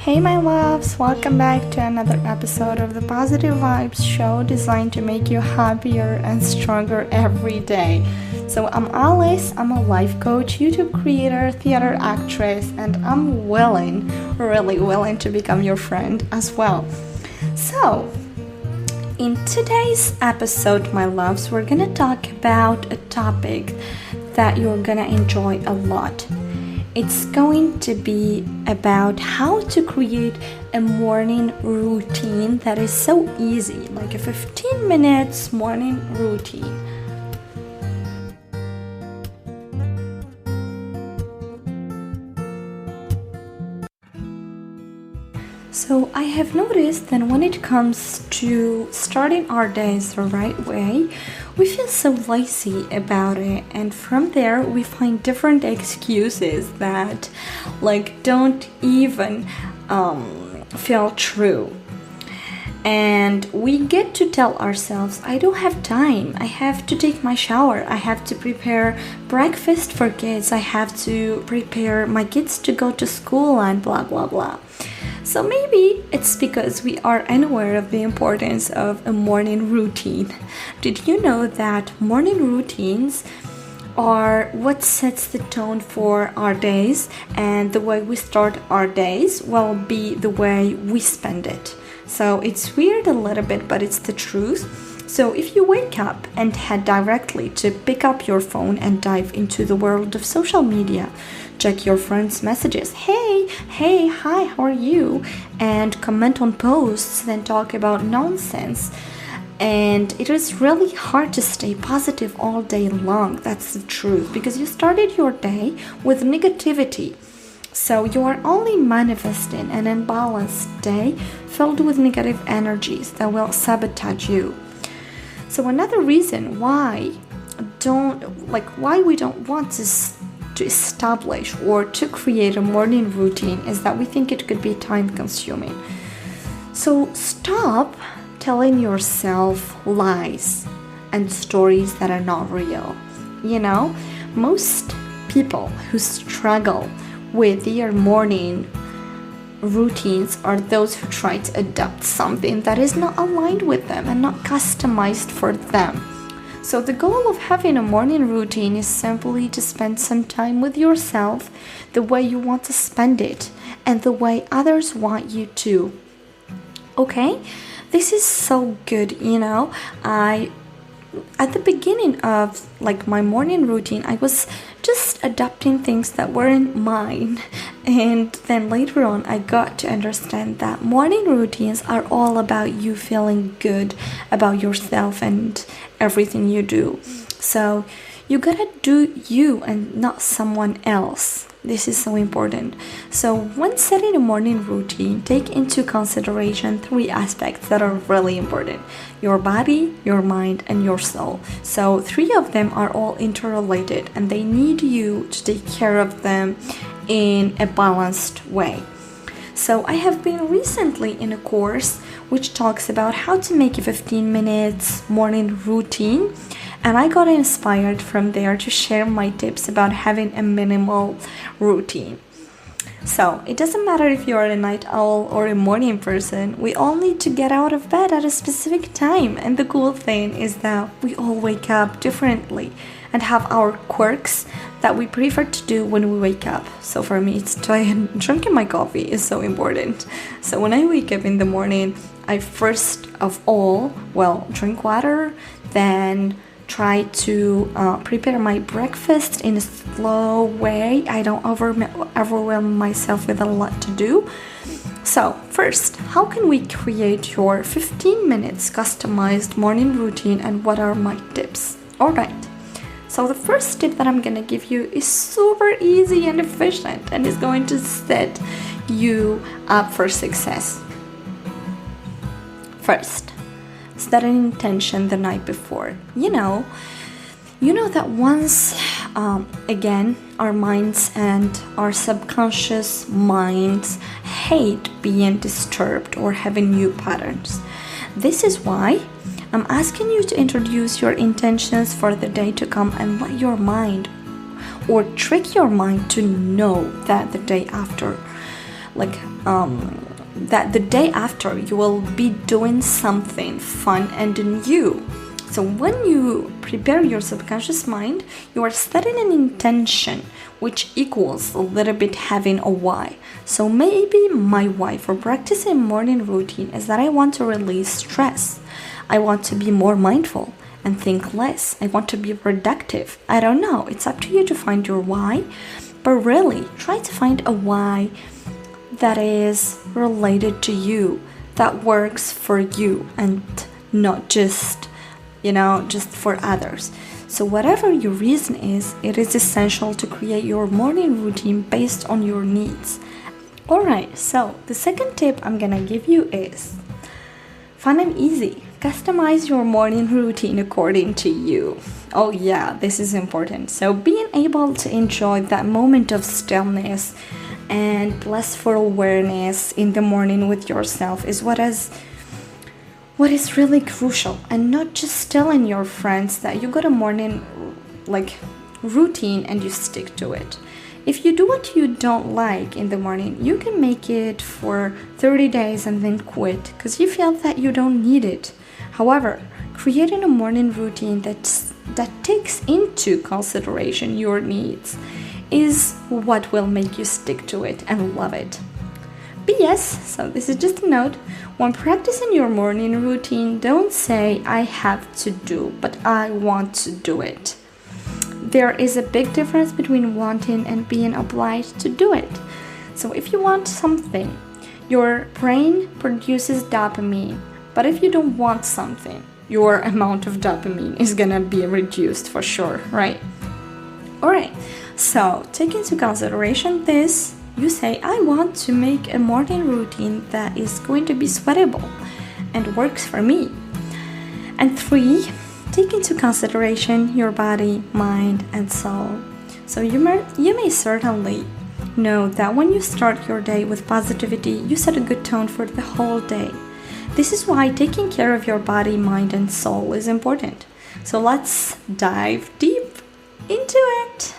Hey, my loves, welcome back to another episode of the Positive Vibes show designed to make you happier and stronger every day. So, I'm Alice, I'm a life coach, YouTube creator, theater actress, and I'm really willing to become your friend as well. So, in today's episode, my loves, we're gonna talk about a topic that you're gonna enjoy a lot. It's going to be about how to create a morning routine that is so easy, like a 15 minutes morning routine. So I have noticed that when it comes to starting our days the right way, we feel so lazy about it, and from there we find different excuses that don't even feel true. And we get to tell ourselves, I don't have time, I have to take my shower, I have to prepare breakfast for kids, I have to prepare my kids to go to school and blah blah blah. So maybe it's because we are unaware of the importance of a morning routine. Did you know that morning routines are what sets the tone for our days, and the way we start our days will be the way we spend it? So it's weird a little bit, but it's the truth. So if you wake up and head directly to pick up your phone and dive into the world of social media, check your friends' messages, hey, hi, how are you? And comment on posts, then talk about nonsense. And it is really hard to stay positive all day long. That's the truth, because you started your day with negativity. So you are only manifesting an imbalanced day filled with negative energies that will sabotage you. So another reason why we don't want to establish or to create a morning routine is that we think it could be time consuming. So stop telling yourself lies and stories that are not real. Most people who struggle with their morning routines are those who try to adopt something that is not aligned with them and not customized for them. So the goal of having a morning routine is simply to spend some time with yourself the way you want to spend it and the way others want you to. Okay? This is so good, At the beginning of my morning routine, I was just adopting things that weren't mine. And then later on, I got to understand that morning routines are all about you feeling good about yourself and everything you do. So you gotta do you and not someone else. This is so important. So when setting a morning routine, take into consideration 3 aspects that are really important: your body, your mind, and your soul. So 3 of them are all interrelated, and they need you to take care of them in a balanced way. So I have been recently in a course which talks about how to make a 15 minutes morning routine, and I got inspired from there to share my tips about having a minimal routine. So it doesn't matter if you're a night owl or a morning person, we all need to get out of bed at a specific time. And the cool thing is that we all wake up differently and have our quirks that we prefer to do when we wake up. So for me, it's drinking my coffee is so important. So when I wake up in the morning, I first of all, drink water, then try to prepare my breakfast in a slow way. I don't overwhelm myself with a lot to do. So first, how can we create your 15 minutes customized morning routine, and what are my tips? Alright, so the first tip that I'm gonna give you is super easy and efficient, and is going to set you up for success. First, set an intention the night before. You know that once again, our minds and our subconscious minds hate being disturbed or having new patterns. This is why I'm asking you to introduce your intentions for the day to come and let your mind or trick your mind to know that the day after like that the day after you will be doing something fun and new. So when you prepare your subconscious mind, you are setting an intention, which equals a little bit having a why. So maybe my why for practicing morning routine is that I want to release stress. I want to be more mindful and think less. I want to be productive. I don't know. It's up to you to find your why, but really try to find a why that is related to you, that works for you and not just for others. So whatever your reason is, it is essential to create your morning routine based on your needs. Alright, so the second tip I'm gonna give you is fun and easy. Customize your morning routine according to you. Oh yeah, this is important. So being able to enjoy that moment of stillness and blissful awareness in the morning with yourself is what is really crucial, and not just telling your friends that you got a morning routine and you stick to it. If you do what you don't like in the morning, you can make it for 30 days and then quit because you feel that you don't need it. However, creating a morning routine that takes into consideration your needs is what will make you stick to it and love it. PS, so this is just a note, when practicing your morning routine, don't say I have to do, but I want to do it. There is a big difference between wanting and being obliged to do it. So if you want something, your brain produces dopamine, but if you don't want something, your amount of dopamine is gonna be reduced for sure, right? Alright, so take into consideration this. You say, I want to make a morning routine that is going to be sweatable and works for me. And 3, take into consideration your body, mind, and soul. So you may certainly know that when you start your day with positivity, you set a good tone for the whole day. This is why taking care of your body, mind, and soul is important. So let's dive deep into it.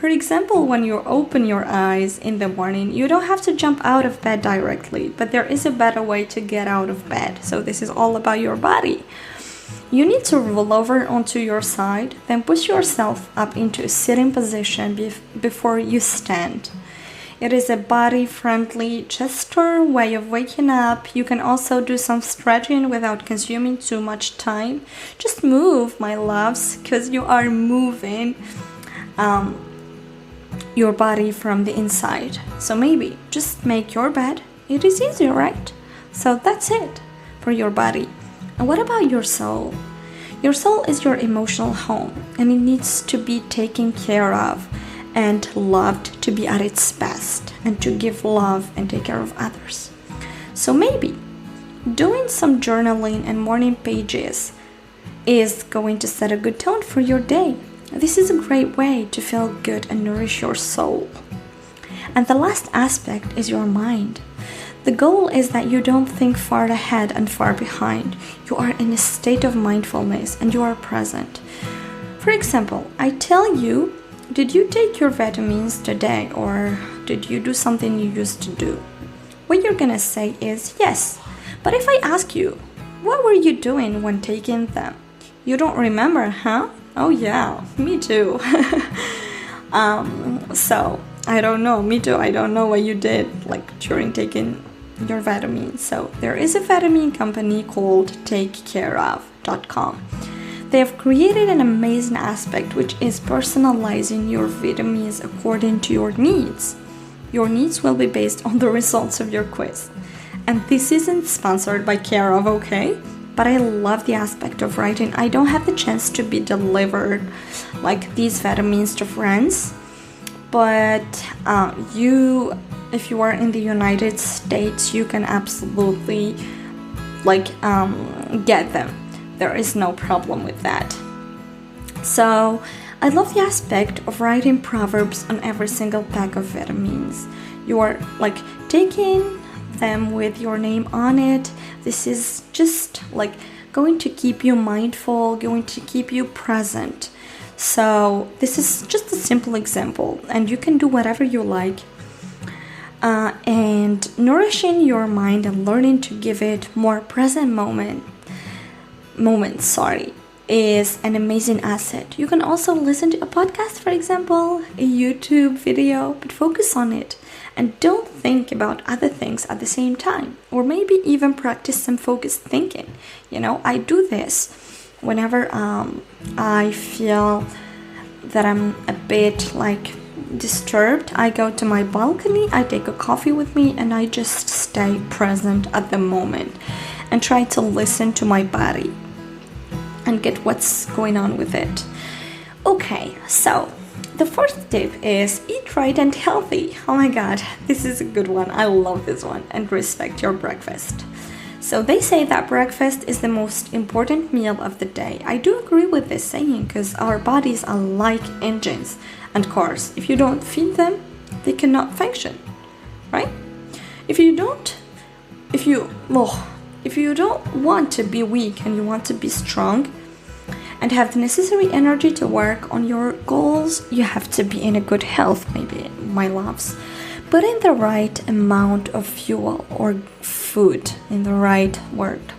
For example, when you open your eyes in the morning, you don't have to jump out of bed directly, but there is a better way to get out of bed. So this is all about your body. You need to roll over onto your side, then push yourself up into a sitting position before you stand. It is a body-friendly gesture, way of waking up. You can also do some stretching without consuming too much time. Just move, my loves, because you are moving your body from the inside. So maybe just make your bed. It is easy, right? So that's it for your body. And what about your soul? Your soul is your emotional home, and it needs to be taken care of and loved to be at its best and to give love and take care of others. So maybe doing some journaling and morning pages is going to set a good tone for your day. This is a great way to feel good and nourish your soul. And the last aspect is your mind. The goal is that you don't think far ahead and far behind. You are in a state of mindfulness and you are present. For example, I tell you, did you take your vitamins today, or did you do something you used to do? What you're gonna say is yes. But if I ask you, what were you doing when taking them? You don't remember, huh? Oh yeah, me too. So I don't know, me too. I don't know what you did during taking your vitamins. So there is a vitamin company called takecareof.com. They have created an amazing aspect, which is personalizing your vitamins according to your needs. Your needs will be based on the results of your quiz. And this isn't sponsored by Care of, okay? But I love the aspect of writing. I don't have the chance to be delivered these vitamins to friends. But if you are in the United States, you can absolutely get them. There is no problem with that. So I love the aspect of writing proverbs on every single pack of vitamins. You are taking them with your name on it. This is just going to keep you mindful, going to keep you present. So this is just a simple example, and you can do whatever you like. and nourishing your mind and learning to give it more present moments, is an amazing asset. You can also listen to a podcast, for example, a YouTube video, but focus on it and don't think about other things at the same time, or maybe even practice some focused thinking. I do this whenever I feel that I'm a bit disturbed. I go to my balcony, I take a coffee with me, and I just stay present at the moment and try to listen to my body and get what's going on with it. Okay, so the fourth tip is eat right and healthy. Oh my god, this is a good one. I love this one. And respect your breakfast. So they say that breakfast is the most important meal of the day. I do agree with this saying because our bodies are like engines and cars. If you don't feed them, they cannot function, right? If you don't want to be weak and you want to be strong and have the necessary energy to work on your goals, you have to be in a good health, maybe, my loves. Put in the right amount of fuel or food, in the right word,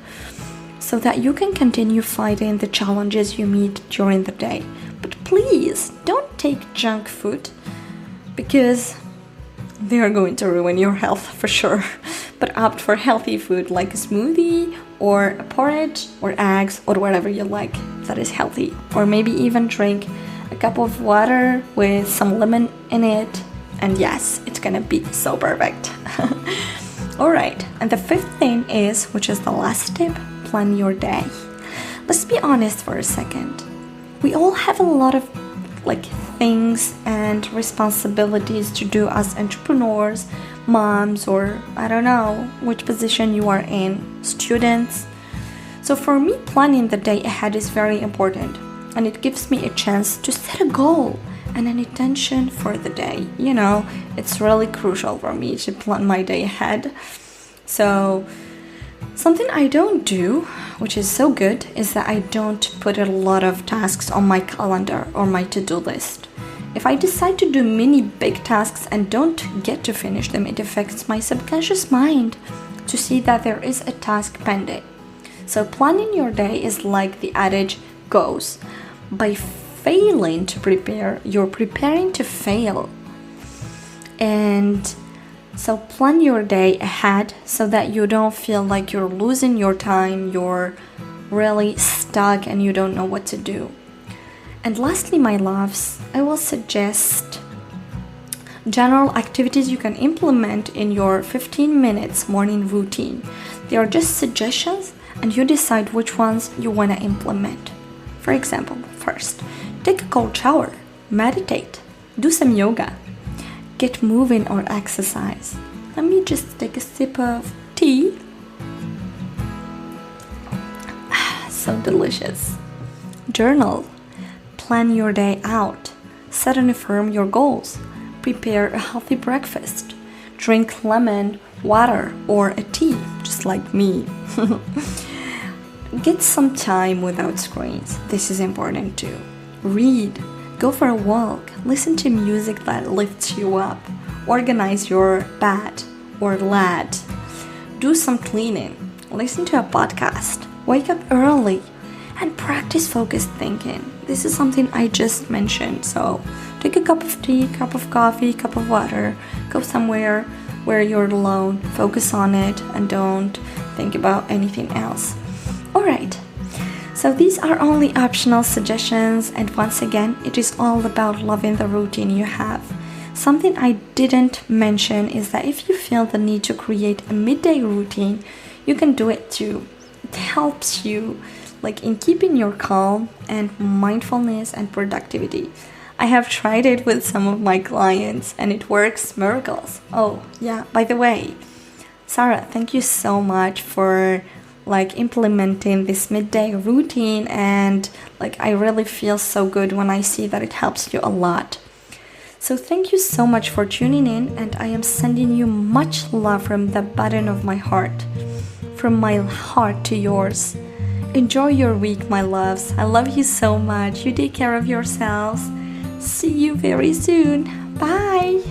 so that you can continue fighting the challenges you meet during the day. But please don't take junk food because they are going to ruin your health for sure. But opt for healthy food like a smoothie or a porridge or eggs or whatever you like that is healthy. Or maybe even drink a cup of water with some lemon in it. And yes, it's gonna be so perfect. Alright, and the fifth thing is, which is the last tip, plan your day. Let's be honest for a second. We all have a lot of things and responsibilities to do as entrepreneurs, moms, or I don't know which position you are in, students. So for me, planning the day ahead is very important, and it gives me a chance to set a goal and an intention for the day. It's really crucial for me to plan my day ahead. So something I don't do, which is so good, is that I don't put a lot of tasks on my calendar or my to-do list. If I decide to do many big tasks and don't get to finish them, it affects my subconscious mind to see that there is a task pending. So planning your day is like the adage goes, by failing to prepare, you're preparing to fail. And so plan your day ahead so that you don't feel like you're losing your time, you're really stuck and you don't know what to do. And lastly, my loves, I will suggest general activities you can implement in your 15 minutes morning routine. They are just suggestions and you decide which ones you want to implement. For example, first, take a cold shower, meditate, do some yoga, get moving or exercise. Let me just take a sip of tea. So delicious. Journal. Plan your day out. Set and affirm your goals. Prepare a healthy breakfast. Drink lemon water or a tea, just like me. Get some time without screens. This is important too. Read. Go for a walk. Listen to music that lifts you up. Organize your bed or lad. Do some cleaning. Listen to a podcast. Wake up early and practice focused thinking. This is something I just mentioned. So take a cup of tea, cup of coffee, cup of water. Go somewhere where you're alone. Focus on it and don't think about anything else. Alright. So these are only optional suggestions, and once again, it is all about loving the routine you have. Something I didn't mention is that if you feel the need to create a midday routine, you can do it too. It helps you in keeping your calm and mindfulness and productivity. I have tried it with some of my clients and it works miracles. Oh yeah, by the way, Sarah, thank you so much for implementing this midday routine, and I really feel so good when I see that it helps you a lot. So thank you so much for tuning in, and I am sending you much love from the bottom of my heart, from my heart to yours. Enjoy your week, my loves. I love you so much. You take care of yourselves. See you very soon. Bye.